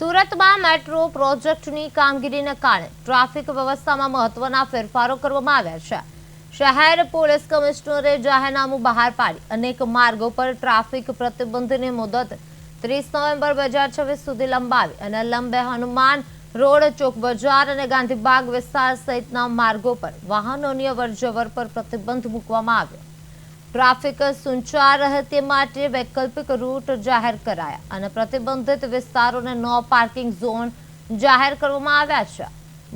સુરતમાં મેટ્રો પ્રોજેક્ટની કામગીરીને કારણે ટ્રાફિક વ્યવસ્થામાં મહત્વના ફેરફારો કરવામાં આવ્યા છે. શહેર પોલીસ કમિશનરે જાહેરનામું બહાર પાડી અનેક માર્ગો પર ટ્રાફિક પ્રતિબંધની મુદત 30 નવેમ્બર 2026 સુધી લંબાવી અને લંબે હનુમાન રોડ, ચોક બજાર અને ગાંધીબાગ વિસ્તાર સહિતના માર્ગો પર વાહનોની અવરજવર પર પ્રતિબંધ મૂકવામાં આવ્યો. ટ્રાફિક સુચાર રહે તે માટે વૈકલ્પિક રૂટ જાહેર કરાયા અને પ્રતિબંધિત વિસ્તારોને નો પાર્કિંગ ઝોન જાહેર કરવામાં આવ્યા છે.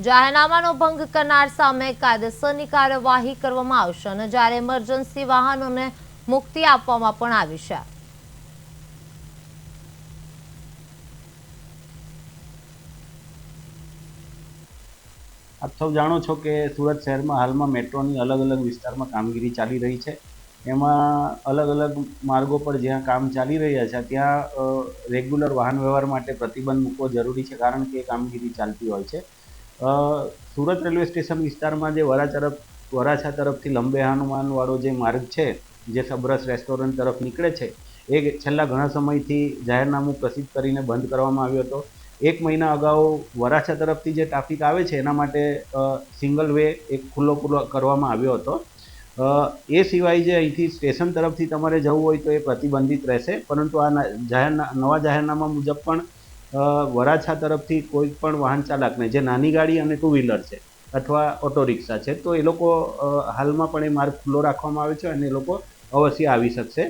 જાહેરનામાનો ભંગ કરનાર સામે કાયદેસરની કાર્યવાહી કરવામાં આવશે અને જ્યારે ઇમરજન્સી વાહનોને મુક્તિ આપવામાં પણ આવી છે. આપ સૌ જાણો છો કે સુરત શહેરમાં હાલમાં મેટ્રોની અલગ અલગ વિસ્તારમાં કામગીરી ચાલી રહી છે. એમાં અલગ અલગ માર્ગો પર જ્યાં કામ ચાલી રહ્યા છે ત્યાં રેગ્યુલર વાહન વ્યવહાર માટે પ્રતિબંધ મૂકવો જરૂરી છે, કારણ કે કામગીરી ચાલતી હોય છે. સુરત રેલવે સ્ટેશન વિસ્તારમાં જે વરાછા તરફથી લંબે હનુમાનવાળો જે માર્ગ છે, જે સબરસ રેસ્ટોરન્ટ તરફ નીકળે છે, એ છેલ્લા ઘણા સમયથી જાહેરનામું પ્રસિદ્ધ કરીને બંધ કરવામાં આવ્યો હતો. 1 મહિના અગાઉ વરાછા તરફથી જે ટ્રાફિક આવે છે એના માટે સિંગલ વે એક ખુલ્લો કરવામાં આવ્યો હતો. એ સિવાય જે અહીંથી સ્ટેશન તરફથી તમારે જવું હોય તો એ પ્રતિબંધિત રહેશે, પરંતુ આ નવા જાહેરનામા મુજબ પણ વરાછા તરફથી કોઈ પણ વાહન ચાલકને જે નાની ગાડી અને 2 વ્હીલર છે અથવા ઓટો રિક્ષા છે તો એ લોકો હાલમાં પણ એ માર્ગ ખુલ્લો રાખવામાં આવે છે અને એ લોકો અવશ્ય આવી શકશે.